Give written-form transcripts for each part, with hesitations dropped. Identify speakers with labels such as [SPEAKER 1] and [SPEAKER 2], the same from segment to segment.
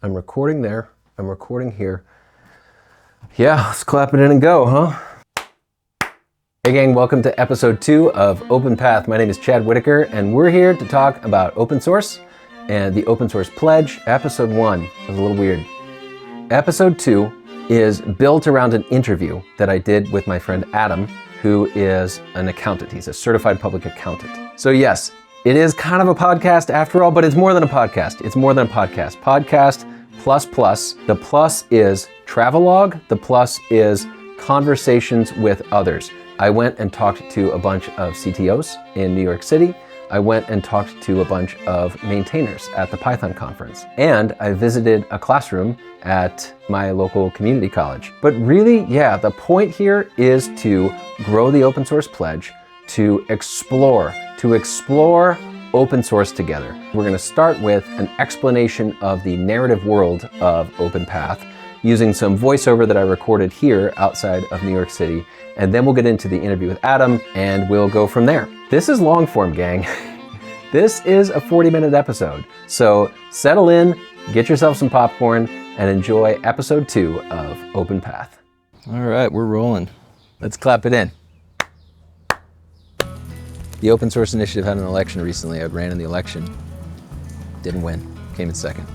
[SPEAKER 1] I'm recording there. I'm recording here. Yeah, let's clap it in and go, huh? Hey gang, welcome to episode 2 of Open Path. My name is Chad Whitacre, and we're here to talk about open source and the open source pledge. Episode 1 was a little weird. Episode 2 is built around an interview that I did with my friend Adam, who is an accountant. He's a certified public accountant. So yes, it is kind of a podcast after all, but it's more than a podcast. It's more than a podcast. Podcast plus plus. The plus is travelogue. The plus is conversations with others. I went and talked to a bunch of CTOs in New York City. I went and talked to a bunch of maintainers at the PyCon conference. And I visited a classroom at my local community college. But really, yeah, the point here is to grow the open source pledge, to explore open source together. We're going to start with an explanation of the narrative world of OpenPath using some voiceover that I recorded here outside of New York City. And then we'll get into the interview with Adam and we'll go from there. This is long form, gang. This is a 40-minute episode. So settle in, get yourself some popcorn, and enjoy episode 2 of OpenPath. All right, we're rolling. Let's clap it in. The Open Source Initiative had an election recently. I ran in the election. Didn't win. Came in second.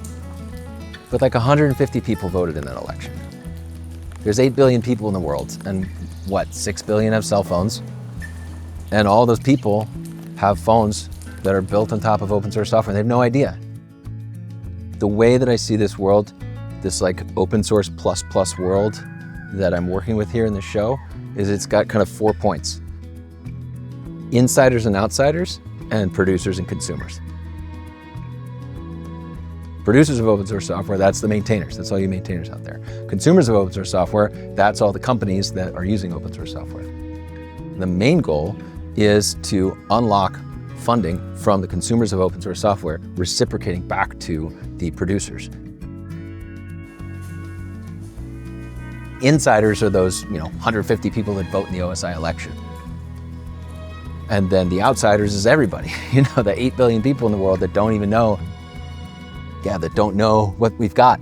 [SPEAKER 1] But like 150 people voted in that election. There's 8 billion people in the world, and 6 billion have cell phones. And all those people have phones that are built on top of open source software. They have no idea. The way that I see this world, this like open source plus world that I'm working with here in the show, is it's got kind of 4 points. Insiders and outsiders, and producers and consumers. Producers of open source software, that's the maintainers. That's all you maintainers out there. Consumers of open source software, that's all the companies that are using open source software. The main goal is to unlock funding from the consumers of open source software, reciprocating back to the producers. Insiders are those 150 people that vote in the OSI election. And then the outsiders is everybody, the 8 billion people in the world that don't even know, that don't know what we've got.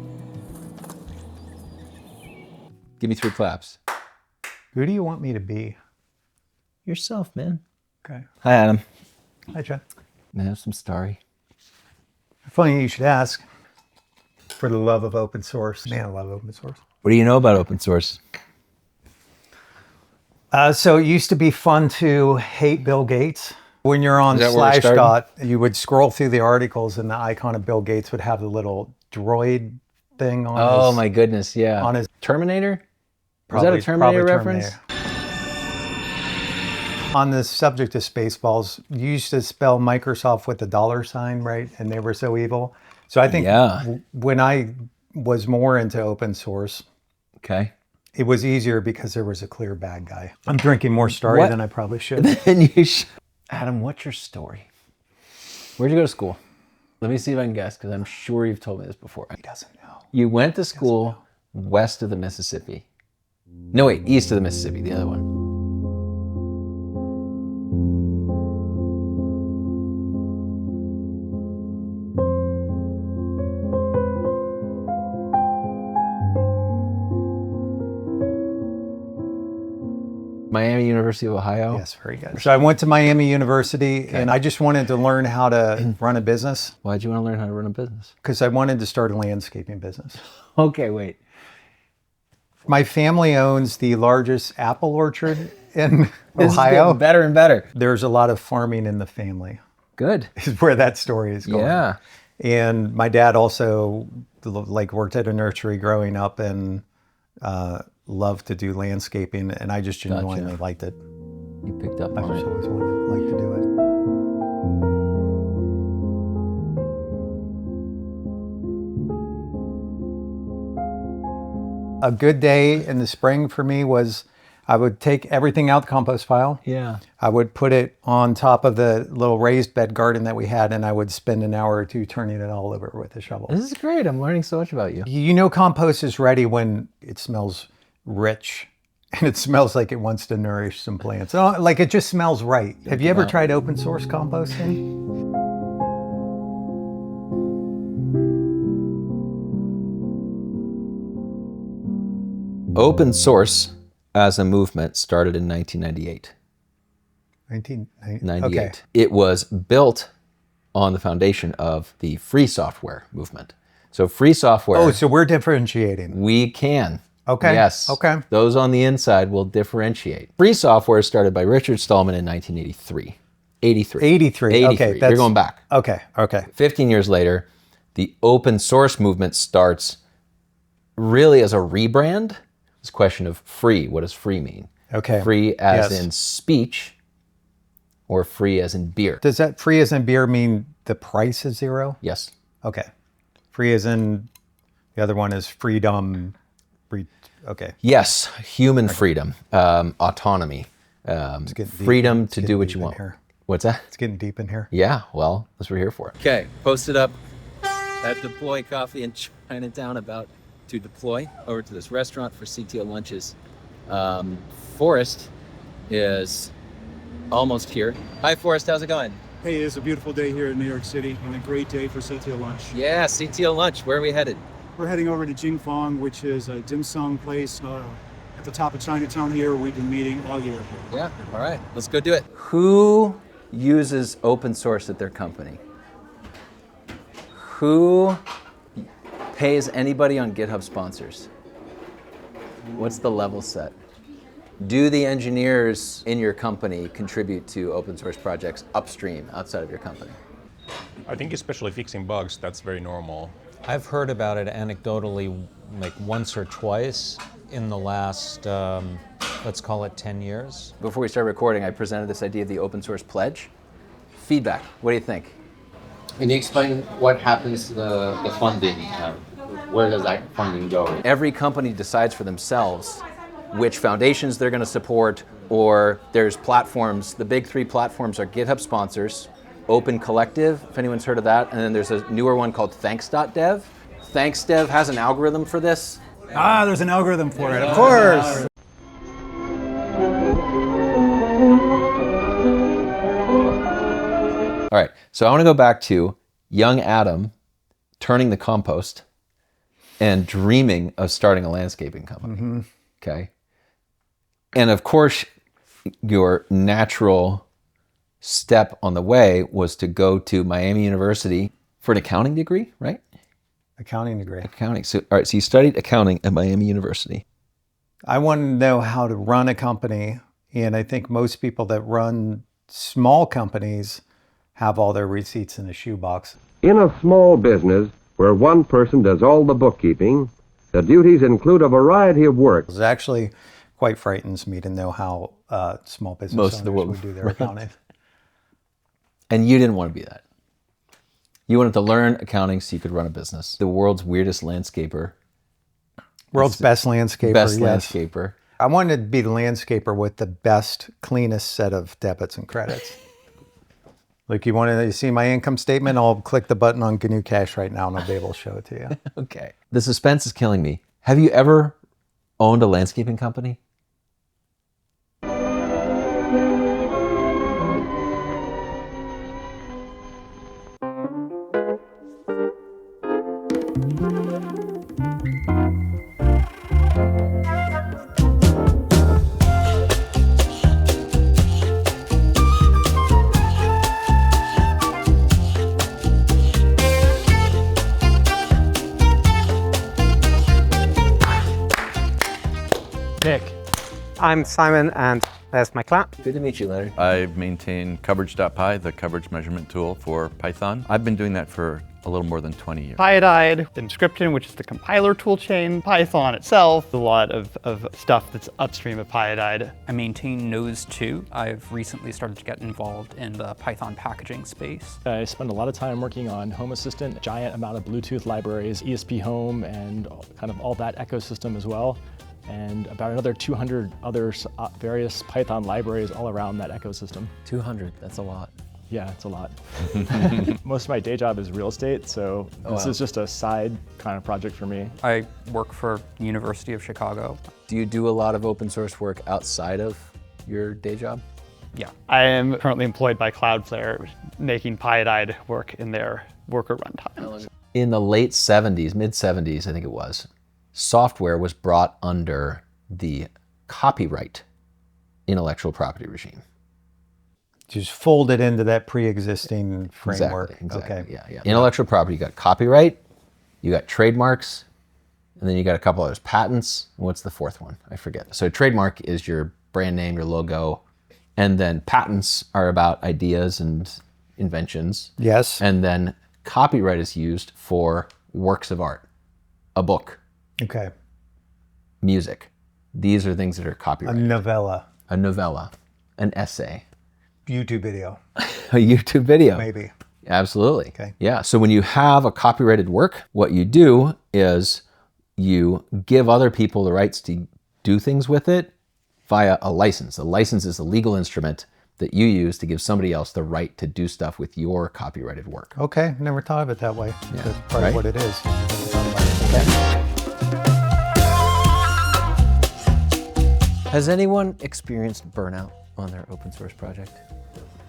[SPEAKER 1] Give me 3 claps.
[SPEAKER 2] Who do you want me to be?
[SPEAKER 1] Yourself, man.
[SPEAKER 2] Okay.
[SPEAKER 1] Hi, Adam.
[SPEAKER 2] Hi, Chad.
[SPEAKER 1] Man, I'm some starry.
[SPEAKER 2] Funny you should ask. For the love of open source. Man, I love open source.
[SPEAKER 1] What do you know about open source?
[SPEAKER 2] So it used to be fun to hate Bill Gates. When you're on Slashdot, you would scroll through the articles and the icon of Bill Gates would have the little droid thing on
[SPEAKER 1] Oh my goodness, yeah.
[SPEAKER 2] On his
[SPEAKER 1] Terminator? Was that a Terminator reference?
[SPEAKER 2] On the subject of Spaceballs, you used to spell Microsoft with the $, right? And they were so evil. So I think when I was more into open source, it was easier because there was a clear bad guy. I'm drinking more Starry than I probably should.
[SPEAKER 1] Adam, what's your story? Where'd you go to school? Let me see if I can guess, because I'm sure you've told me this before.
[SPEAKER 2] He doesn't know.
[SPEAKER 1] You went to school west of the Mississippi. No, wait, east of the Mississippi, the other one. Miami University of Ohio?
[SPEAKER 2] Yes, very good. So I went to Miami University and I just wanted to learn how to run a business.
[SPEAKER 1] Why'd you want to learn how to run a business?
[SPEAKER 2] Because I wanted to start a landscaping business.
[SPEAKER 1] Okay, wait.
[SPEAKER 2] My family owns the largest apple orchard in
[SPEAKER 1] This
[SPEAKER 2] Ohio.
[SPEAKER 1] is getting better and better.
[SPEAKER 2] There's a lot of farming in the family.
[SPEAKER 1] Good.
[SPEAKER 2] Is where that story is going.
[SPEAKER 1] Yeah.
[SPEAKER 2] And my dad also worked at a nursery growing up and loved to do landscaping, and I just genuinely liked it.
[SPEAKER 1] You picked up
[SPEAKER 2] I
[SPEAKER 1] on
[SPEAKER 2] just
[SPEAKER 1] it.
[SPEAKER 2] always wanted to do it. A good day in the spring for me was I would take everything out the compost pile.
[SPEAKER 1] Yeah.
[SPEAKER 2] I would put it on top of the little raised bed garden that we had, and I would spend an hour or two turning it all over with a shovel.
[SPEAKER 1] This is great. I'm learning so much about you.
[SPEAKER 2] You know compost is ready when it smells rich and it smells like it wants to nourish some plants. Like it just smells right. Have you ever tried open source composting?
[SPEAKER 1] Open source as a movement started in 1998.
[SPEAKER 2] 1998. Okay.
[SPEAKER 1] It was built on the foundation of the free software movement. So free software.
[SPEAKER 2] Oh, so we're differentiating.
[SPEAKER 1] We can.
[SPEAKER 2] Okay.
[SPEAKER 1] Yes.
[SPEAKER 2] Okay.
[SPEAKER 1] Those on the inside will differentiate. Free software started by Richard Stallman in 1983. 83.
[SPEAKER 2] Okay.
[SPEAKER 1] You're going back.
[SPEAKER 2] Okay.
[SPEAKER 1] 15 years later, the open source movement starts really as a rebrand. This question of free. What does free mean?
[SPEAKER 2] Okay.
[SPEAKER 1] Free as in speech or free as in beer?
[SPEAKER 2] Does that free as in beer mean the price is zero?
[SPEAKER 1] Yes.
[SPEAKER 2] Okay. Free as in the other one is freedom. Okay.
[SPEAKER 1] Yes. Human freedom, autonomy, freedom to do what you want.
[SPEAKER 2] Here.
[SPEAKER 1] What's that?
[SPEAKER 2] It's getting deep in here.
[SPEAKER 1] Yeah. Well, that's what we're here for. Okay. Posted up at Deploy Coffee in Chinatown about to deploy over to this restaurant for CTO lunches. Forrest is almost here. Hi, Forrest. How's it going?
[SPEAKER 3] Hey, it's a beautiful day here in New York City and a great day for CTO Lunch.
[SPEAKER 1] Yeah, CTO Lunch. Where are we headed?
[SPEAKER 3] We're heading over to Jingfong, which is a dim sum place at the top of Chinatown here. We've been meeting all year.
[SPEAKER 1] Yeah, all right. Let's go do it. Who uses open source at their company? Who pays anybody on GitHub sponsors? What's the level set? Do the engineers in your company contribute to open source projects upstream, outside of your company?
[SPEAKER 4] I think especially fixing bugs, that's very normal.
[SPEAKER 5] I've heard about it anecdotally like once or twice in the last, let's call it 10 years.
[SPEAKER 1] Before we start recording, I presented this idea of the open source pledge. Feedback, what do you think?
[SPEAKER 6] Can you explain what happens to the funding? Where does that funding go?
[SPEAKER 1] Every company decides for themselves which foundations they're going to support, or there's platforms. The big three platforms are GitHub sponsors, Open Collective, if anyone's heard of that, and then there's a newer one called Thanks.dev. Thanks.dev has an algorithm for this.
[SPEAKER 3] There's an algorithm for it, of course.
[SPEAKER 1] All right, so I want to go back to young Adam turning the compost and dreaming of starting a landscaping company. Okay. And of course, your natural step on the way was to go to Miami University for an accounting degree, right?
[SPEAKER 2] Accounting degree.
[SPEAKER 1] Accounting. So, all right, so you studied accounting at Miami University.
[SPEAKER 2] I want to know how to run a company. And I think most people that run small companies have all their receipts in a shoebox.
[SPEAKER 7] In a small business where one person does all the bookkeeping, the duties include a variety of work.
[SPEAKER 2] It actually quite frightens me to know how small business
[SPEAKER 1] Most of the
[SPEAKER 2] owners
[SPEAKER 1] world
[SPEAKER 2] would do their accounting.
[SPEAKER 1] And you didn't want to be that. You wanted to learn accounting so you could run a business. The world's weirdest landscaper.
[SPEAKER 2] World's best landscaper,
[SPEAKER 1] Best
[SPEAKER 2] yes.
[SPEAKER 1] landscaper.
[SPEAKER 2] I wanted to be the landscaper with the best, cleanest set of debits and credits. Like you want to see my income statement, I'll click the button on GNU Cash right now and I'll be able to show it to you.
[SPEAKER 1] Okay. The suspense is killing me. Have you ever owned a landscaping company?
[SPEAKER 8] Nick. I'm Simon, and there's my clap.
[SPEAKER 1] Good to meet you, Leonard.
[SPEAKER 9] I maintain coverage.py, the coverage measurement tool for Python. I've been doing that for a little more than 20 years.
[SPEAKER 8] Pyodide, Inscription, which is the compiler toolchain, Python itself, a lot of stuff that's upstream of Pyodide.
[SPEAKER 10] I maintain Nose 2. I've recently started to get involved in the Python packaging space.
[SPEAKER 11] I spend a lot of time working on Home Assistant, a giant amount of Bluetooth libraries, ESP Home, and kind of all that ecosystem as well. And about another 200 other various Python libraries all around that ecosystem.
[SPEAKER 1] 200, that's a lot.
[SPEAKER 11] Yeah, it's a lot. Most of my day job is real estate, so this is just a side kind of project for me.
[SPEAKER 10] I work for University of Chicago.
[SPEAKER 1] Do you do a lot of open source work outside of your day job?
[SPEAKER 8] Yeah. I am currently employed by Cloudflare, making Pyodide work in their worker runtime.
[SPEAKER 1] In the late 70s, mid 70s, I think it was, software was brought under the copyright intellectual property regime.
[SPEAKER 2] Just fold it into that pre-existing framework.
[SPEAKER 1] Exactly.
[SPEAKER 2] Okay.
[SPEAKER 1] Yeah. Intellectual property, you got copyright, you got trademarks, and then you got a couple others. Patents. What's the fourth one? I forget. So trademark is your brand name, your logo, and then patents are about ideas and inventions.
[SPEAKER 2] Yes.
[SPEAKER 1] And then copyright is used for works of art, a book,
[SPEAKER 2] Okay.
[SPEAKER 1] music. These are things that are
[SPEAKER 2] A
[SPEAKER 1] copyrighted.
[SPEAKER 2] novella.
[SPEAKER 1] A novella, an essay,
[SPEAKER 2] YouTube video.
[SPEAKER 1] a YouTube video.
[SPEAKER 2] Maybe.
[SPEAKER 1] Absolutely.
[SPEAKER 2] Okay.
[SPEAKER 1] Yeah. So when you have a copyrighted work, what you do is you give other people the rights to do things with it via a license. A license is a legal instrument that you use to give somebody else the right to do stuff with your copyrighted work.
[SPEAKER 2] Okay. Never thought of it that way.
[SPEAKER 1] Yeah.
[SPEAKER 2] That's part
[SPEAKER 1] Right?
[SPEAKER 2] of what it is. Okay.
[SPEAKER 1] Has anyone experienced burnout on their open source project?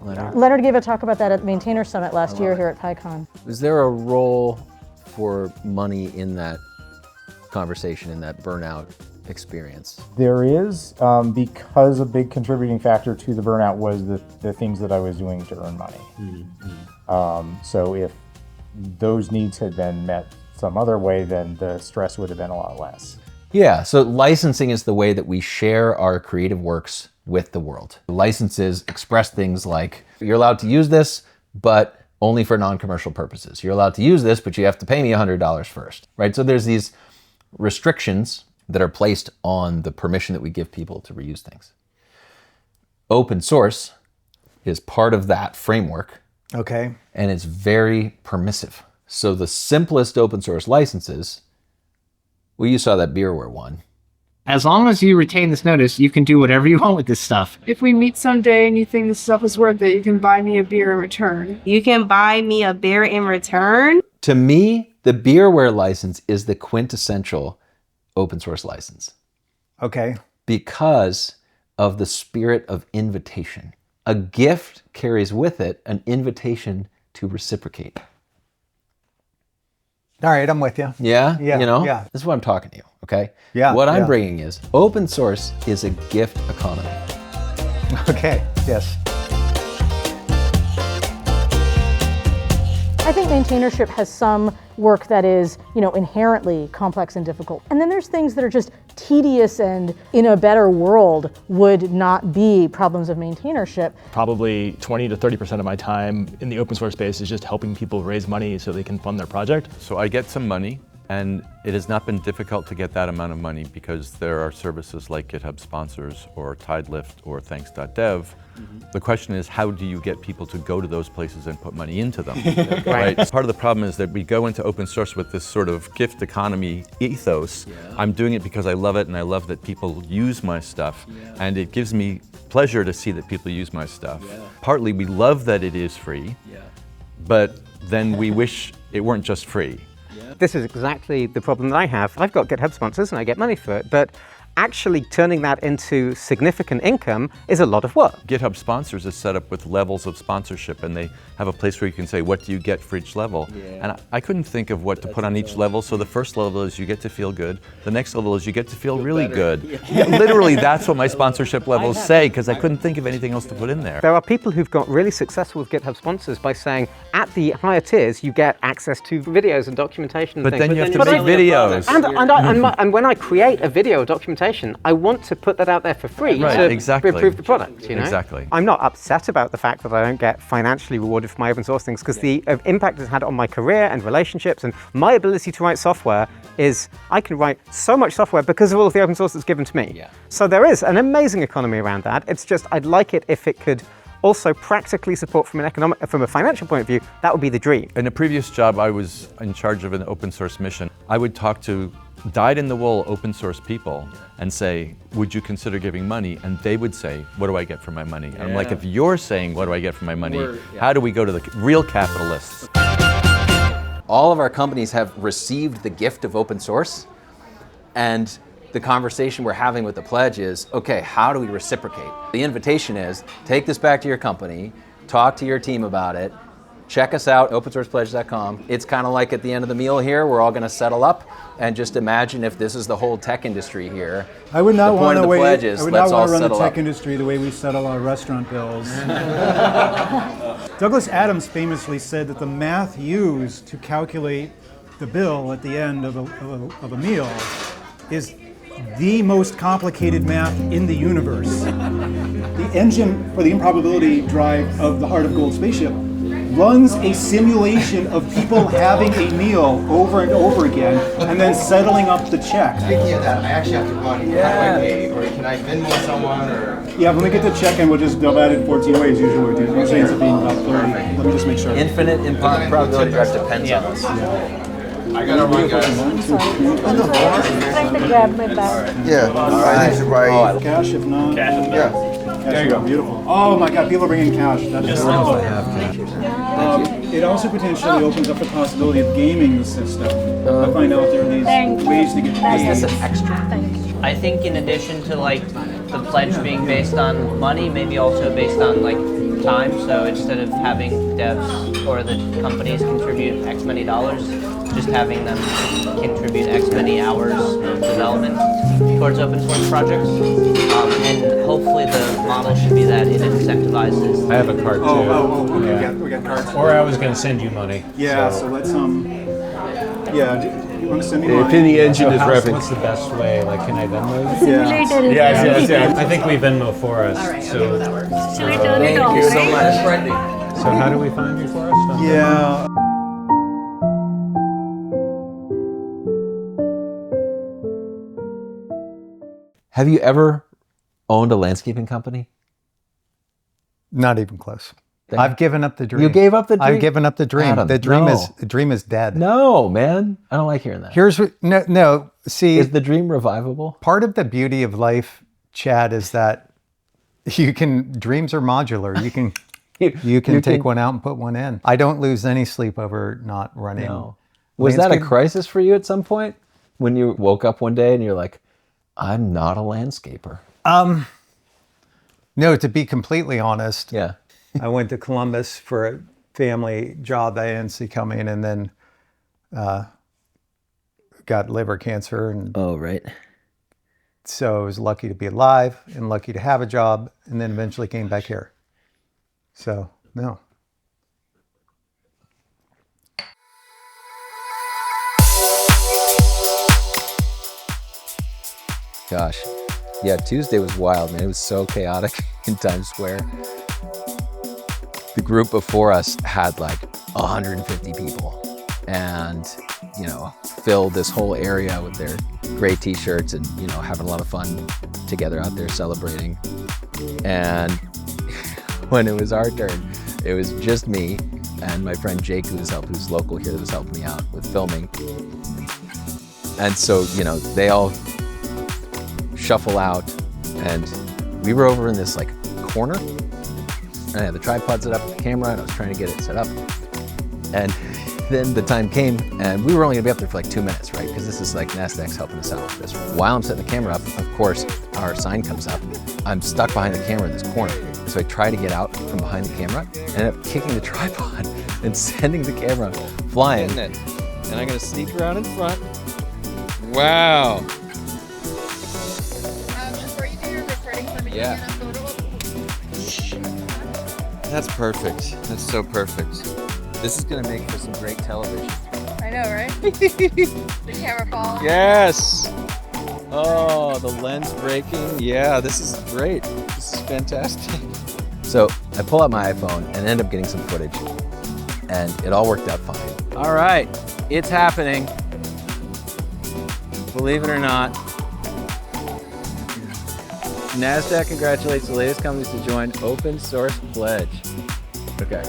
[SPEAKER 1] Leonard?
[SPEAKER 12] Leonard gave a talk about that at Maintainer Summit last year here at PyCon.
[SPEAKER 1] Is there a role for money in that conversation, in that burnout experience?
[SPEAKER 13] There is, because a big contributing factor to the burnout was the things that I was doing to earn money. Mm-hmm. So if those needs had been met some other way, then the stress would have been a lot less.
[SPEAKER 1] Yeah, so licensing is the way that we share our creative works with the world. Licenses express things like, you're allowed to use this, but only for non-commercial purposes. You're allowed to use this, but you have to pay me $100 first, right? So there's these restrictions that are placed on the permission that we give people to reuse things. Open source is part of that framework.
[SPEAKER 2] Okay.
[SPEAKER 1] And it's very permissive. So the simplest open source licenses, well, you saw that Beerware one.
[SPEAKER 14] As long as you retain this notice, you can do whatever you want with this stuff.
[SPEAKER 15] If we meet someday and you think this stuff is worth it, you can buy me a beer in return.
[SPEAKER 16] You can buy me a beer in return?
[SPEAKER 1] To me, the Beerware license is the quintessential open source license.
[SPEAKER 2] Okay.
[SPEAKER 1] Because of the spirit of invitation. A gift carries with it an invitation to reciprocate.
[SPEAKER 2] All right, I'm with you.
[SPEAKER 1] Yeah?
[SPEAKER 2] Yeah.
[SPEAKER 1] You know?
[SPEAKER 2] Yeah.
[SPEAKER 1] This is what I'm talking to you, okay?
[SPEAKER 2] Yeah.
[SPEAKER 1] What I'm
[SPEAKER 2] yeah.
[SPEAKER 1] bringing is open source is a gift economy.
[SPEAKER 2] Okay, yes.
[SPEAKER 12] I think maintainership has some work that is, inherently complex and difficult. And then there's things that are just tedious and in a better world would not be problems of maintainership.
[SPEAKER 11] Probably 20 to 30% of my time in the open source space is just helping people raise money so they can fund their project.
[SPEAKER 9] So I get some money, and it has not been difficult to get that amount of money because there are services like GitHub Sponsors or TideLift or Thanks.dev. The question is, how do you get people to go to those places and put money into them? Right. Part of the problem is that we go into open source with this sort of gift economy ethos. Yeah. I'm doing it because I love it and I love that people use my stuff. Yeah. And it gives me pleasure to see that people use my stuff. Yeah. Partly we love that it is free, but then we wish it weren't just free.
[SPEAKER 14] This is exactly the problem that I have. I've got GitHub sponsors and I get money for it, but actually turning that into significant income is a lot of work.
[SPEAKER 9] GitHub Sponsors is set up with levels of sponsorship, and they have a place where you can say, what do you get for each level? Yeah. And I couldn't think of what to put on each level, so the first level is you get to feel good. The next level is you get to feel really good. Yeah, literally, that's what my sponsorship levels say, because I couldn't think of anything else to put in there.
[SPEAKER 14] There are people who've got really successful with GitHub Sponsors by saying, at the higher tiers, you get access to videos and documentation.
[SPEAKER 9] But
[SPEAKER 14] and
[SPEAKER 9] then
[SPEAKER 14] things.
[SPEAKER 9] you have to make videos.
[SPEAKER 14] And when I create a video documentation, I want to put that out there for free to improve the product.
[SPEAKER 9] Exactly.
[SPEAKER 14] I'm not upset about the fact that I don't get financially rewarded for my open source things, because the impact it's had on my career and relationships and my ability to write software is I can write so much software because of all of the open source that's given to me. Yeah. So there is an amazing economy around that. It's just I'd like it if it could also practically support from a financial point of view. That would be the dream.
[SPEAKER 9] In a previous job, I was in charge of an open source mission. I would talk to dyed-in-the-wool open source people and say, would you consider giving money? And they would say, what do I get for my money? And I'm like, if you're saying, what do I get for my money? How do we go to the real capitalists?
[SPEAKER 1] All of our companies have received the gift of open source, and the conversation we're having with the pledge is, okay, how do we reciprocate? The invitation is, take this back to your company, talk to your team about it, check us out, opensourcepledge.com. It's kind of like at the end of the meal here, we're all going to settle up and just imagine if this is the whole tech industry here.
[SPEAKER 3] I would not want to run the tech
[SPEAKER 1] up.
[SPEAKER 3] industry the way we settle our restaurant bills. Douglas Adams famously said that the math used to calculate the bill at the end of a meal is the most complicated math in the universe. The engine for the improbability drive of the Heart of Gold spaceship runs a simulation of people having a meal over and over again and then settling up the check.
[SPEAKER 17] Speaking of that, I actually have to run. How do I pay? Or can I Venmo someone? Or
[SPEAKER 3] Yeah, when we get the check in, we'll just divide it 14 ways usually. It usually ends up being about 30. Let me just make sure.
[SPEAKER 1] Infinite improbability drive depends on us.
[SPEAKER 17] I gotta run, guys.
[SPEAKER 12] Trying to grab my bag.
[SPEAKER 17] Yeah. I need to buy
[SPEAKER 3] cash if not.
[SPEAKER 17] Cash if not.
[SPEAKER 3] Yeah. There you go. Beautiful. Oh my God, people are bringing cash. That is wonderful. It also potentially opens up the possibility of gaming the system. I find out there are these ways to get paid.
[SPEAKER 1] Is this an extra?
[SPEAKER 18] I think in addition to like the pledge being based on money, maybe also based on like time. So instead of having devs or the companies contribute X many dollars, just having them contribute X many hours of development towards open source projects. And hopefully the model should be that it incentivizes.
[SPEAKER 5] I have a card too.
[SPEAKER 3] Okay. We got cards.
[SPEAKER 5] Or I was going to send you money.
[SPEAKER 3] Yeah, so let's yeah, do you want to send me money?
[SPEAKER 5] If any engine is revving. What's the best way? Like, can I Venmo you?
[SPEAKER 12] Yeah.
[SPEAKER 5] I think we Venmo for us.
[SPEAKER 12] All right,
[SPEAKER 5] so
[SPEAKER 12] okay, that works. Should we turn it
[SPEAKER 1] Thank
[SPEAKER 12] on?
[SPEAKER 1] you so much.
[SPEAKER 5] So how do we find you for us?
[SPEAKER 3] Yeah.
[SPEAKER 1] Have you ever owned a landscaping company?
[SPEAKER 2] Not even close. I've given up the dream.
[SPEAKER 1] You gave up the dream?
[SPEAKER 2] I've given up the dream.
[SPEAKER 1] Adam,
[SPEAKER 2] the dream is dead.
[SPEAKER 1] No, man. I don't like hearing that.
[SPEAKER 2] Here's what no. See,
[SPEAKER 1] is the dream revivable?
[SPEAKER 2] Part of the beauty of life, Chad, is that dreams are modular. You can take one out and put one in. I don't lose any sleep over not running.
[SPEAKER 1] No. Was that a crisis for you at some point when you woke up one day and you're like, I'm not a landscaper?
[SPEAKER 2] No, to be completely honest.
[SPEAKER 1] Yeah.
[SPEAKER 2] I went to Columbus for a family job I didn't see coming, and then got liver cancer. And
[SPEAKER 1] right.
[SPEAKER 2] So I was lucky to be alive and lucky to have a job, and then eventually came back here. So, no.
[SPEAKER 1] Gosh. Yeah, Tuesday was wild, man. It was so chaotic in Times Square. The group before us had like 150 people and, filled this whole area with their gray t-shirts and, having a lot of fun together out there celebrating. And when it was our turn, it was just me and my friend Jake, who's local here, that was helping me out with filming. And so, they all shuffle out, and we were over in this like corner, and I had the tripod set up with the camera, and I was trying to get it set up. And then the time came, and we were only gonna be up there for like 2 minutes, right? Because this is like Nasdaq's helping us out with this. While I'm setting the camera up, of course, our sign comes up. I'm stuck behind the camera in this corner. So I try to get out from behind the camera, and end up kicking the tripod and sending the camera flying. And I'm gonna sneak around in front. Wow.
[SPEAKER 19] Before you do your recording for me,
[SPEAKER 1] Yeah.
[SPEAKER 19] you're gonna photo.
[SPEAKER 1] That's perfect. That's so perfect. This is gonna make for some great television.
[SPEAKER 19] I know, right? The camera falling.
[SPEAKER 1] Yes. Oh, the lens breaking. Yeah, this is great. This is fantastic. So I pull out my iPhone and end up getting some footage, and it all worked out fine. All right, it's happening. Believe it or not, Nasdaq congratulates the latest companies to join Open Source Pledge. Okay.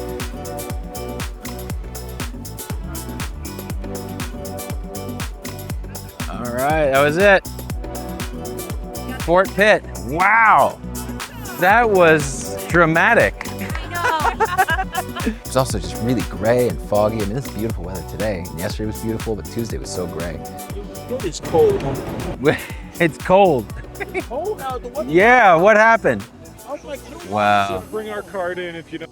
[SPEAKER 1] All right, that was it. Fort Pitt. Wow, that was dramatic. It was also just really gray and foggy. I mean, it's beautiful weather today. And yesterday was beautiful, but Tuesday was so gray.
[SPEAKER 20] It's cold.
[SPEAKER 1] It's cold.
[SPEAKER 20] Cold out the window.
[SPEAKER 1] Yeah, what happened?
[SPEAKER 20] I was like,
[SPEAKER 1] Wow.
[SPEAKER 20] bring our card in if you don't.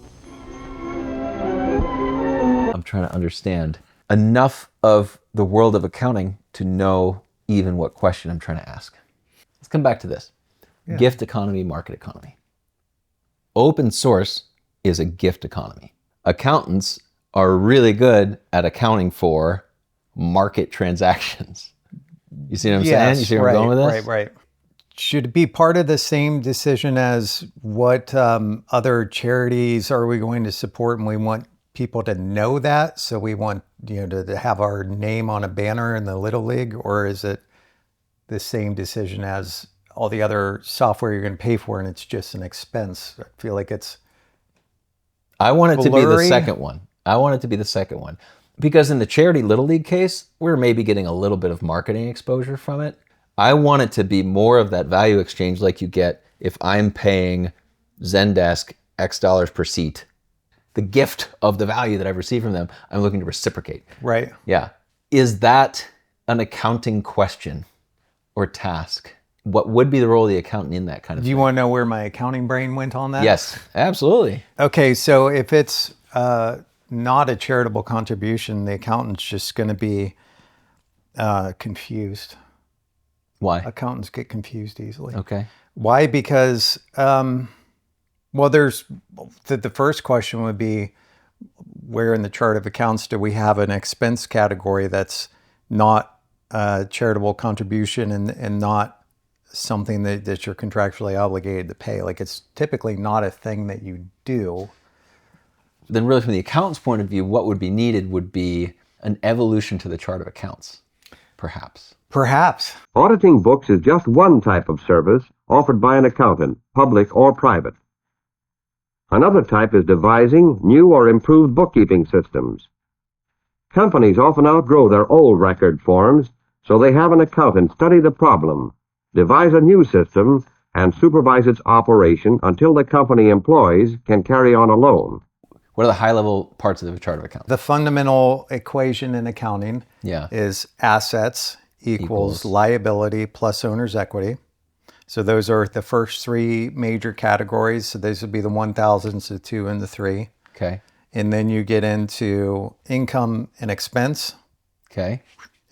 [SPEAKER 1] trying to understand enough of the world of accounting to know even what question I'm trying to ask. Let's come back to this.
[SPEAKER 2] Yeah.
[SPEAKER 1] Gift economy, market economy. Open source is a gift economy. Accountants are really good at accounting for market transactions. You see what I'm saying? You see where I'm going with this?
[SPEAKER 2] Right. Should it be part of the same decision as what other charities are we going to support, and we want people to know that, so we want to have our name on a banner in the Little League? Or is it the same decision as all the other software you're going to pay for and it's just an expense? I feel like it's
[SPEAKER 1] I want it to be the
[SPEAKER 2] blurry.
[SPEAKER 1] second one. I want it to be the second one. Because in the charity Little League case, we're maybe getting a little bit of marketing exposure from it. I want it to be more of that value exchange like you get if I'm paying Zendesk X dollars per seat. The gift of the value that I've received from them, I'm looking to reciprocate.
[SPEAKER 2] Right.
[SPEAKER 1] Yeah. Is that an accounting question or task? What would be the role of the accountant in that kind of
[SPEAKER 2] Do you want to know where my accounting brain went on that?
[SPEAKER 1] Yes, absolutely.
[SPEAKER 2] Okay, so if it's not a charitable contribution, the accountant's just going to be confused.
[SPEAKER 1] Why?
[SPEAKER 2] Accountants get confused easily.
[SPEAKER 1] Okay.
[SPEAKER 2] Why? Because, well, there's the first question would be, where in the chart of accounts do we have an expense category that's not a charitable contribution and not something that you're contractually obligated to pay? Like, it's typically not a thing that you do.
[SPEAKER 1] Then really from the accountant's point of view, what would be needed would be an evolution to the chart of accounts, perhaps.
[SPEAKER 2] Perhaps.
[SPEAKER 7] Auditing books is just one type of service offered by an accountant, public or private. Another type is devising new or improved bookkeeping systems. Companies often outgrow their old record forms, so they have an accountant study the problem, devise a new system, and supervise its operation until the company employees can carry on alone.
[SPEAKER 1] What are the high-level parts of the chart of accounts?
[SPEAKER 2] The fundamental equation in accounting is assets equals liability plus owner's equity. So those are the first three major categories. So those would be the 1,000s, the 2 and the 3.
[SPEAKER 1] Okay.
[SPEAKER 2] And then you get into income and expense.
[SPEAKER 1] Okay.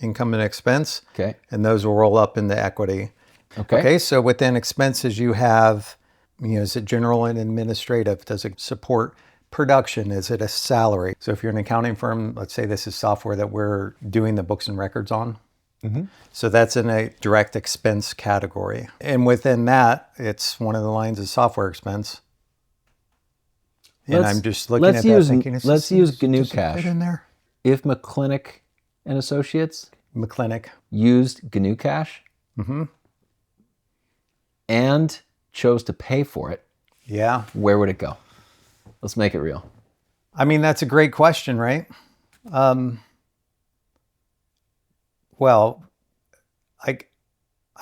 [SPEAKER 2] Income and expense.
[SPEAKER 1] Okay.
[SPEAKER 2] And those will roll up into equity.
[SPEAKER 1] Okay.
[SPEAKER 2] Okay, so within expenses you have, is it general and administrative? Does it support production? Is it a salary? So if you're an accounting firm, let's say this is software that we're doing the books and records on.
[SPEAKER 1] Mm-hmm.
[SPEAKER 2] So that's in a direct expense category. And within that, it's one of the lines of software expense. And I'm just looking at that thinking,
[SPEAKER 1] let's use GNU
[SPEAKER 2] does it
[SPEAKER 1] Cash.
[SPEAKER 2] fit in there?
[SPEAKER 1] If McClinic and Associates used GNU Cash and chose to pay for it, where would it go? Let's make it real.
[SPEAKER 2] I mean, that's a great question, right? Well, I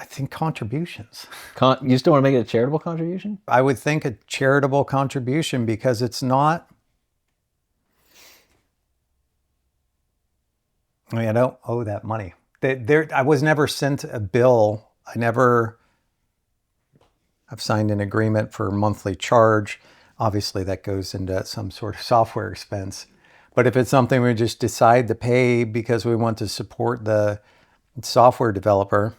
[SPEAKER 2] think contributions.
[SPEAKER 1] You still want to make it a charitable contribution?
[SPEAKER 2] I would think a charitable contribution because it's not. I mean, I don't owe that money. I was never sent a bill. I've signed an agreement for monthly charge. Obviously, that goes into some sort of software expense. But if it's something we just decide to pay because we want to support the software developer,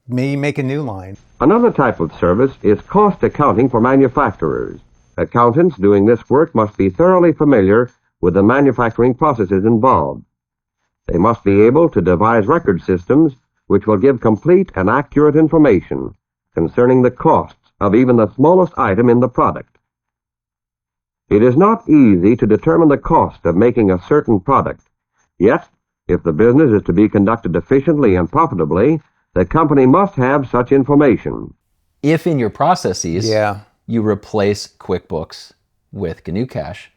[SPEAKER 2] maybe make a new line.
[SPEAKER 7] Another type of service is cost accounting for manufacturers. Accountants doing this work must be thoroughly familiar with the manufacturing processes involved. They must be able to devise record systems which will give complete and accurate information concerning the costs of even the smallest item in the product. It is not easy to determine the cost of making a certain product. Yet, if the business is to be conducted efficiently and profitably, the company must have such information.
[SPEAKER 1] If in your processes you replace QuickBooks with GNU Cash,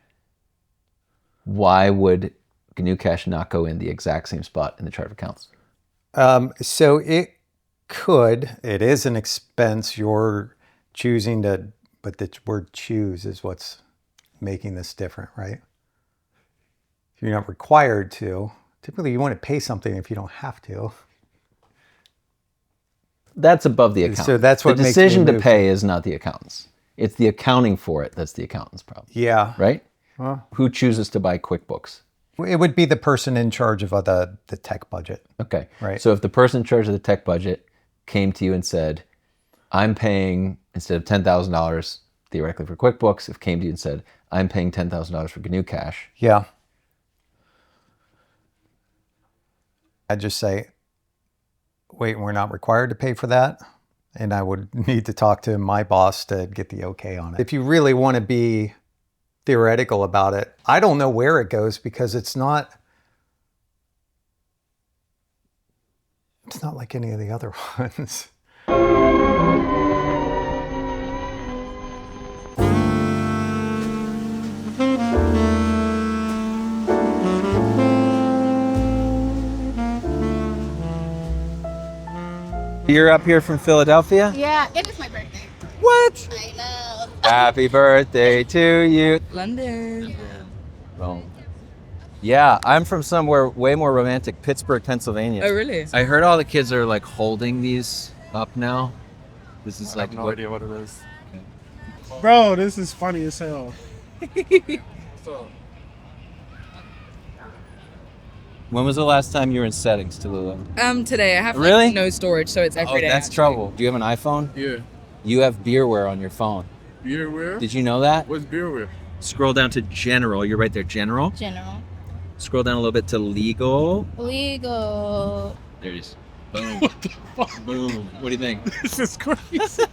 [SPEAKER 1] why would GNU Cash not go in the exact same spot in the chart of accounts?
[SPEAKER 2] So it could. It is an expense. You're choosing to, but the word choose is what's making this different, right? If you're not required to, typically you want to pay something if you don't have to.
[SPEAKER 1] That's above the accountant.
[SPEAKER 2] So that's what
[SPEAKER 1] the
[SPEAKER 2] makes
[SPEAKER 1] decision
[SPEAKER 2] me
[SPEAKER 1] to pay is not the accountant's. It's the accounting for it that's the accountant's problem.
[SPEAKER 2] Yeah.
[SPEAKER 1] Right?
[SPEAKER 2] Well,
[SPEAKER 1] who chooses to buy QuickBooks?
[SPEAKER 2] It would be the person in charge of the tech budget.
[SPEAKER 1] Okay.
[SPEAKER 2] Right.
[SPEAKER 1] So if the person in charge of the tech budget came to you and said, I'm paying, instead of $10,000 theoretically for QuickBooks, if came to you and said, I'm paying $10,000 for GNU Cash.
[SPEAKER 2] Yeah. I'd just say, wait, we're not required to pay for that. And I would need to talk to my boss to get the okay on it. If you really want to be theoretical about it, I don't know where it goes because it's not like any of the other ones.
[SPEAKER 1] You're up here from Philadelphia?
[SPEAKER 19] Yeah, it is my birthday.
[SPEAKER 1] What?
[SPEAKER 19] I know.
[SPEAKER 1] Happy birthday to you.
[SPEAKER 19] London.
[SPEAKER 1] Boom. Yeah, I'm from somewhere way more romantic, Pittsburgh, Pennsylvania.
[SPEAKER 21] Oh, really?
[SPEAKER 1] I heard all the kids are like holding these up now. This is
[SPEAKER 22] I
[SPEAKER 1] like
[SPEAKER 22] have no idea what it is.
[SPEAKER 20] Bro, this is funny as hell.
[SPEAKER 1] When was the last time you were in settings, Tallulah?
[SPEAKER 21] Today I have
[SPEAKER 1] Really?
[SPEAKER 21] no storage, so it's every day.
[SPEAKER 1] That's trouble. Do you have an iPhone?
[SPEAKER 22] Yeah.
[SPEAKER 1] You have Beerware on your phone.
[SPEAKER 22] Beerware?
[SPEAKER 1] Did you know that?
[SPEAKER 22] What's Beerware?
[SPEAKER 1] Scroll down to General. You're right there, General.
[SPEAKER 19] General.
[SPEAKER 1] Scroll down a little bit to Legal.
[SPEAKER 19] Legal.
[SPEAKER 1] There it is. Boom. What the fuck? Boom. What do you think?
[SPEAKER 20] This is crazy.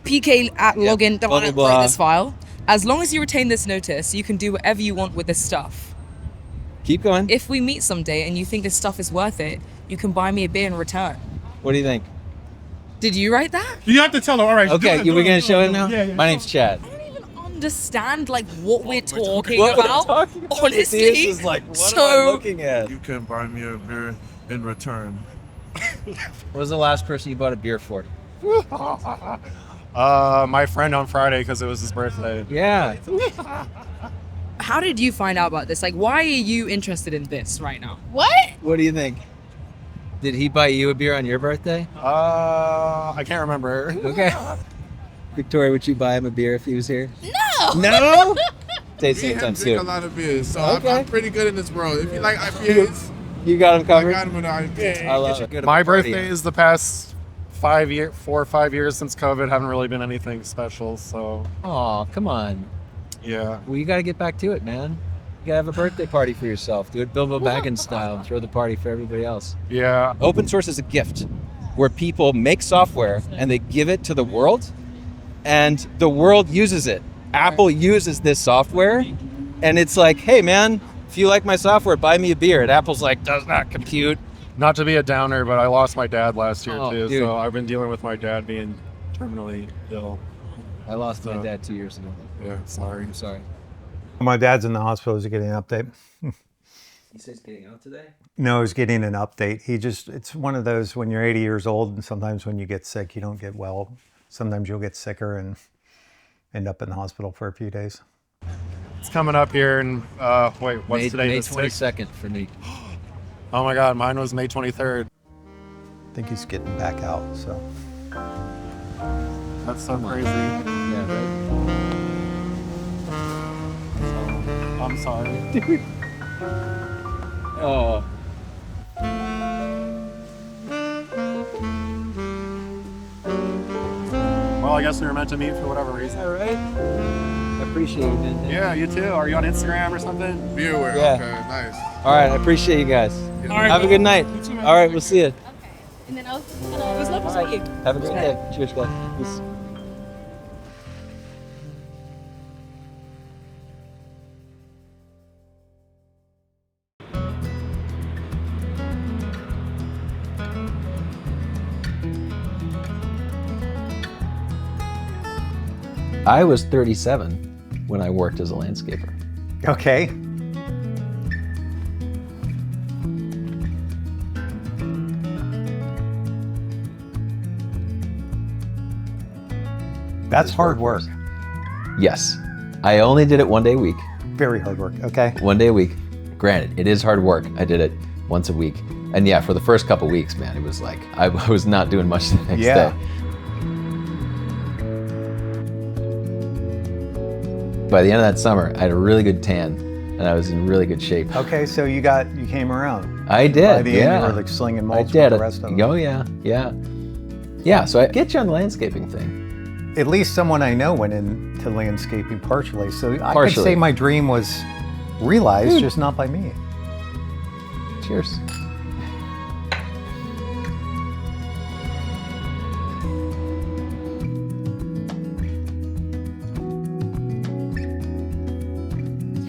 [SPEAKER 21] PK at login, don't
[SPEAKER 1] blah,
[SPEAKER 21] want to
[SPEAKER 1] blah,
[SPEAKER 21] break
[SPEAKER 1] blah.
[SPEAKER 21] this file. As long as you retain this notice, you can do whatever you want with this stuff.
[SPEAKER 1] Keep going.
[SPEAKER 21] If we meet someday and you think this stuff is worth it, you can buy me a beer in return.
[SPEAKER 1] What do you think?
[SPEAKER 21] Did you write that?
[SPEAKER 20] You have to tell her. All right.
[SPEAKER 1] Okay, you were gonna show him now?
[SPEAKER 20] Yeah.
[SPEAKER 1] My name's Chad.
[SPEAKER 21] Understand like what we're talking
[SPEAKER 1] What we're
[SPEAKER 21] about?
[SPEAKER 1] talking about.
[SPEAKER 21] Honestly,
[SPEAKER 1] This is like, what am I looking at?
[SPEAKER 22] You can buy me a beer in return.
[SPEAKER 1] What was the last person you bought a beer for?
[SPEAKER 22] My friend on Friday because it was his birthday.
[SPEAKER 1] Yeah.
[SPEAKER 21] How did you find out about this? Like, why are you interested in this right now?
[SPEAKER 19] What?
[SPEAKER 1] What do you think? Did he buy you a beer on your birthday?
[SPEAKER 22] I can't remember.
[SPEAKER 1] Okay. Victoria, would you buy him a beer if he was here?
[SPEAKER 19] No.
[SPEAKER 1] No? Say
[SPEAKER 22] Me
[SPEAKER 1] same
[SPEAKER 22] and
[SPEAKER 1] time
[SPEAKER 22] him drink a
[SPEAKER 1] too.
[SPEAKER 22] lot of beers, so
[SPEAKER 1] Okay.
[SPEAKER 22] I'm pretty good in this world. If you like IPAs,
[SPEAKER 1] You got him covered?
[SPEAKER 22] I got him with IPA.
[SPEAKER 1] I love it.
[SPEAKER 22] My birthday is the past 4 or 5 years since COVID. Haven't really been anything special, so
[SPEAKER 1] Aw, come on.
[SPEAKER 22] yeah.
[SPEAKER 1] Well, you got to get back to it, man. You got to have a birthday party for yourself. Do it Bilbo Baggins style and throw the party for everybody else.
[SPEAKER 22] Yeah.
[SPEAKER 1] Open source is a gift where people make software and they give it to the world and the world uses it. Apple uses this software and it's like, hey man, if you like my software, buy me a beer. And Apple's like, does not compute.
[SPEAKER 22] Not to be a downer, but I lost my dad last year
[SPEAKER 1] Oh,
[SPEAKER 22] too,
[SPEAKER 1] dude.
[SPEAKER 22] so I've been dealing with my dad being terminally ill.
[SPEAKER 1] I lost my dad 2 years ago.
[SPEAKER 22] Yeah, sorry.
[SPEAKER 1] I'm sorry.
[SPEAKER 2] My dad's in the hospital. He's getting an update.
[SPEAKER 1] He says getting out today?
[SPEAKER 2] No, he's getting an update. It's one of those when you're 80 years old and sometimes when you get sick, you don't get well. Sometimes you'll get sicker and end up in the hospital for a few days.
[SPEAKER 22] It's coming up here and wait, what's today?
[SPEAKER 1] May
[SPEAKER 22] The 6th?
[SPEAKER 1] 22nd for me.
[SPEAKER 22] Oh my God, mine was May 23rd.
[SPEAKER 2] I think he's getting back out, so.
[SPEAKER 22] That's so crazy.
[SPEAKER 1] Yeah, right.
[SPEAKER 22] I'm sorry.
[SPEAKER 1] Oh.
[SPEAKER 22] Well, I guess we were meant to meet for whatever reason.
[SPEAKER 1] All right. I appreciate it, man.
[SPEAKER 22] Yeah, you too. Are you on Instagram or something?
[SPEAKER 17] Beerware.
[SPEAKER 1] Yeah.
[SPEAKER 17] Okay, nice.
[SPEAKER 1] All right, I appreciate you guys.
[SPEAKER 22] All right,
[SPEAKER 1] Have a good night.
[SPEAKER 22] You too, man.
[SPEAKER 1] All right, we'll see you.
[SPEAKER 19] And then it
[SPEAKER 21] was lovely to meet you.
[SPEAKER 1] Have a great day. Cheers, guys. Peace. I was 37 when I worked as a landscaper.
[SPEAKER 2] Okay. That's hard work.
[SPEAKER 1] Yes. I only did it 1 day a week.
[SPEAKER 2] Very hard work, okay?
[SPEAKER 1] 1 day a week. Granted, it is hard work. I did it once a week. And yeah, for the first couple weeks, man, it was like, I was not doing much the next day. by the end of that summer, I had a really good tan, and I was in really good shape.
[SPEAKER 2] Okay, so you came around.
[SPEAKER 1] I did,
[SPEAKER 2] By the end,
[SPEAKER 1] yeah.
[SPEAKER 2] you were like slinging mulch
[SPEAKER 1] I
[SPEAKER 2] with
[SPEAKER 1] did.
[SPEAKER 2] the rest of them.
[SPEAKER 1] Oh yeah, yeah. Yeah, so I get you on the landscaping thing.
[SPEAKER 2] At least someone I know went into landscaping partially, so I could
[SPEAKER 1] Partially.
[SPEAKER 2] say my dream was realized, just not by me.
[SPEAKER 1] Cheers.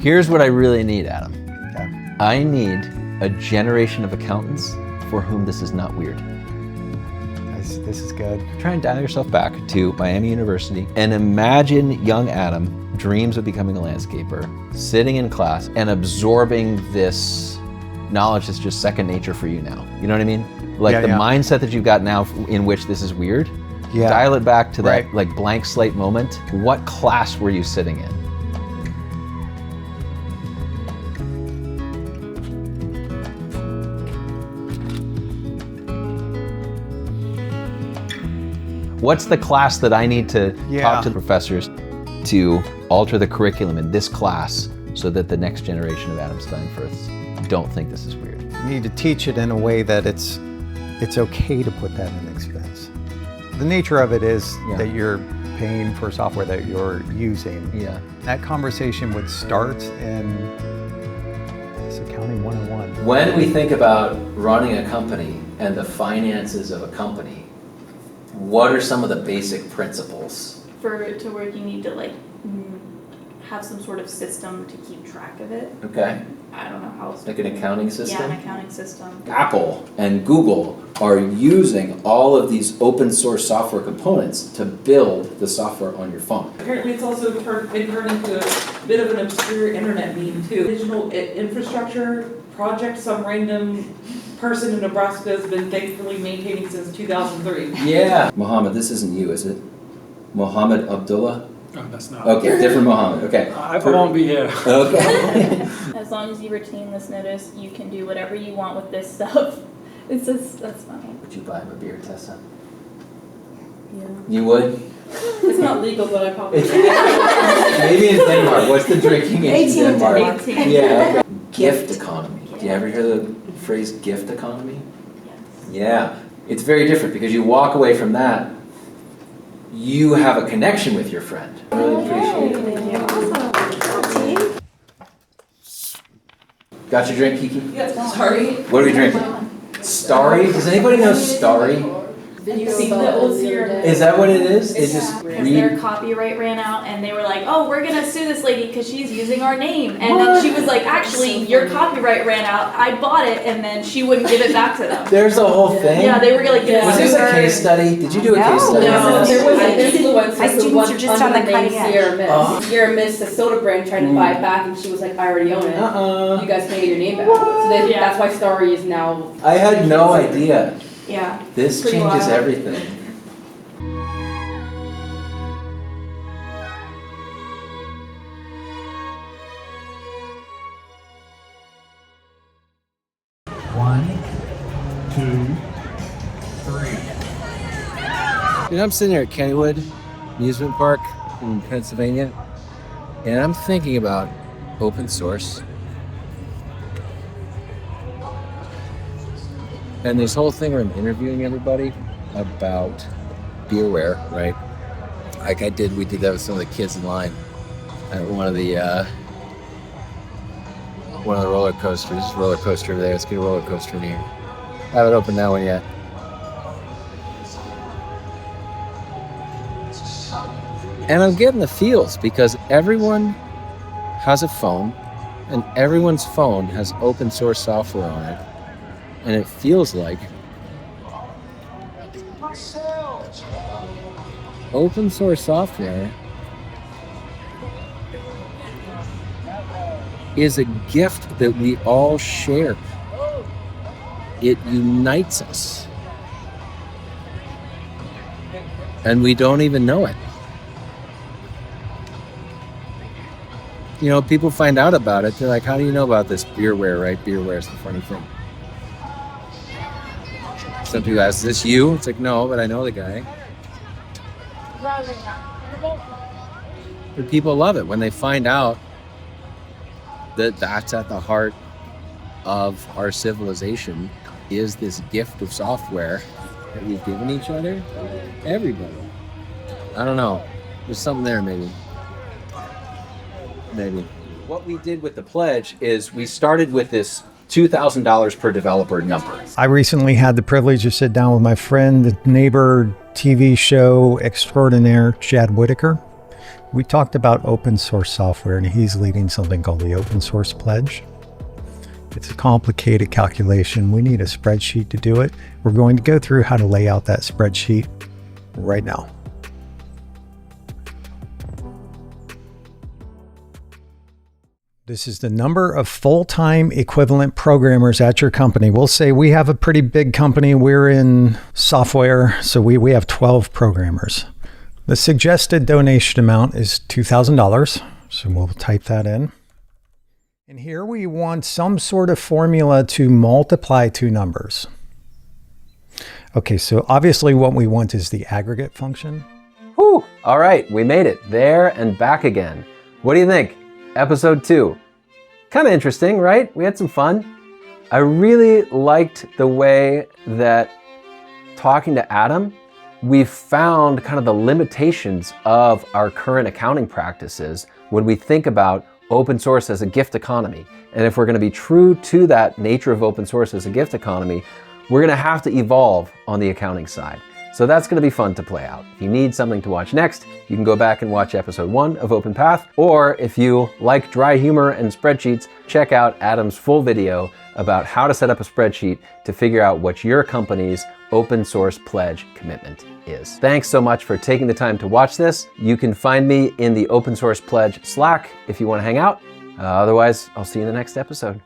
[SPEAKER 1] Here's what I really need, Adam.
[SPEAKER 2] Okay.
[SPEAKER 1] I need a generation of accountants for whom this is not weird.
[SPEAKER 2] This is good.
[SPEAKER 1] Try and dial yourself back to Miami University and imagine young Adam dreams of becoming a landscaper, sitting in class and absorbing this knowledge that's just second nature for you now. You know what I mean? Like the mindset that you've got now in which this is weird, dial it back to that like blank slate moment. What class were you sitting in? What's the class that I need to talk to the professors to alter the curriculum in this class so that the next generation of Adam Steinfurths don't think this is weird?
[SPEAKER 2] You need to teach it in a way that it's okay to put that in expense. The nature of it is that you're paying for software that you're using.
[SPEAKER 1] Yeah.
[SPEAKER 2] That conversation would start in accounting 101.
[SPEAKER 1] When we think about running a company and the finances of a company, what are some of the basic principles?
[SPEAKER 4] For it to work, you need to like have some sort of system to keep track of it.
[SPEAKER 1] Okay.
[SPEAKER 4] I don't know how else.
[SPEAKER 1] Like an accounting system?
[SPEAKER 4] Yeah, an accounting system.
[SPEAKER 1] Apple and Google are using all of these open source software components to build the software on your phone.
[SPEAKER 6] Apparently it's also been turned into a bit of an obscure internet meme too. Digital infrastructure project, some random person in Nebraska has been thankfully maintaining since 2003.
[SPEAKER 1] Yeah. Mohammed, this isn't you, is it? Mohammed Abdullah?
[SPEAKER 23] Oh, that's not.
[SPEAKER 1] Okay, different Mohammed, okay.
[SPEAKER 23] I won't be here.
[SPEAKER 1] Okay.
[SPEAKER 4] As long as you retain this notice, you can do whatever you want with this stuff. It's just, that's funny.
[SPEAKER 1] Would you buy him a beer, Tessa?
[SPEAKER 4] Yeah.
[SPEAKER 1] You would?
[SPEAKER 6] It's not legal, but I probably
[SPEAKER 1] Maybe in Denmark. What's the drinking age in Denmark?
[SPEAKER 4] 18.
[SPEAKER 1] Yeah. Okay. Gift economy. Do you ever hear the phrase gift economy?
[SPEAKER 4] Yes.
[SPEAKER 1] Yeah. It's very different because you walk away from that, you have a connection with your friend. I really appreciate it. Got your drink, Kiki?
[SPEAKER 6] Yes, sorry.
[SPEAKER 1] What are we drinking? Starry? Does anybody know Starry? Is that what it is? It just
[SPEAKER 4] Because their copyright ran out and they were like, oh, we're gonna sue this lady because she's using our name. And then she was like, actually, your copyright ran out. I bought it, and then she wouldn't give it back to them.
[SPEAKER 1] There's a whole thing?
[SPEAKER 4] Yeah, they were like,
[SPEAKER 1] Was this a case study? Did you do a case study?
[SPEAKER 6] No, there was an influencer
[SPEAKER 4] My
[SPEAKER 6] who
[SPEAKER 4] students
[SPEAKER 6] won
[SPEAKER 4] are just
[SPEAKER 6] under
[SPEAKER 4] on the
[SPEAKER 6] the name
[SPEAKER 4] cutting edge.
[SPEAKER 6] Sierra Mist.
[SPEAKER 1] Oh.
[SPEAKER 6] Sierra Mist, the soda brand, tried to buy it back, and she was like, I already own it. You guys can't get your name back. So that's why Starry is now.
[SPEAKER 1] I had no idea.
[SPEAKER 4] Yeah.
[SPEAKER 1] This
[SPEAKER 6] Pretty
[SPEAKER 1] changes
[SPEAKER 6] wild.
[SPEAKER 1] everything.
[SPEAKER 23] One, two, three.
[SPEAKER 1] You know, I'm sitting here at Kennywood Amusement Park in Pennsylvania, and I'm thinking about open source. And this whole thing where I'm interviewing everybody about Beerware, right? Like we did that with some of the kids in line at one of the roller coasters. There's a roller coaster over there. Let's get a roller coaster in here. I haven't opened that one yet. And I'm getting the feels because everyone has a phone and everyone's phone has open source software on it. And it feels like open source software is a gift that we all share. It unites us. And we don't even know it. You know, people find out about it. They're like, how do you know about this Beerware, right? Beerware is the funny thing. Some people ask, is this you? It's like, no, but I know the guy. And people love it when they find out that that's at the heart of our civilization, is this gift of software that we've given each other. Everybody. I don't know. There's something there, maybe. Maybe. What we did with the pledge is we started with this $2,000 per developer number.
[SPEAKER 2] I recently had the privilege to sit down with my friend, the neighbor TV show extraordinaire, Chad Whitacre. We talked about open source software, and he's leading something called the Open Source Pledge. It's a complicated calculation. We need a spreadsheet to do it. We're going to go through how to lay out that spreadsheet right now. This is the number of full-time equivalent programmers at your company. We'll say we have a pretty big company. We're in software, so we have 12 programmers. The suggested donation amount is $2,000, so we'll type that in. And here we want some sort of formula to multiply two numbers. Okay, so obviously what we want is the aggregate function.
[SPEAKER 1] Whew! All right, we made it there and back again. What do you think? Episode 2. Kind of interesting, right? We had some fun. I really liked the way that talking to Adam, we found kind of the limitations of our current accounting practices when we think about open source as a gift economy. And if we're going to be true to that nature of open source as a gift economy, we're going to have to evolve on the accounting side. So that's going to be fun to play out. If you need something to watch next, you can go back and watch episode 1 of Open Path, or if you like dry humor and spreadsheets, check out Adam's full video about how to set up a spreadsheet to figure out what your company's open source pledge commitment is. Thanks so much for taking the time to watch this. You can find me in the Open Source Pledge Slack if you want to hang out. Otherwise, I'll see you in the next episode.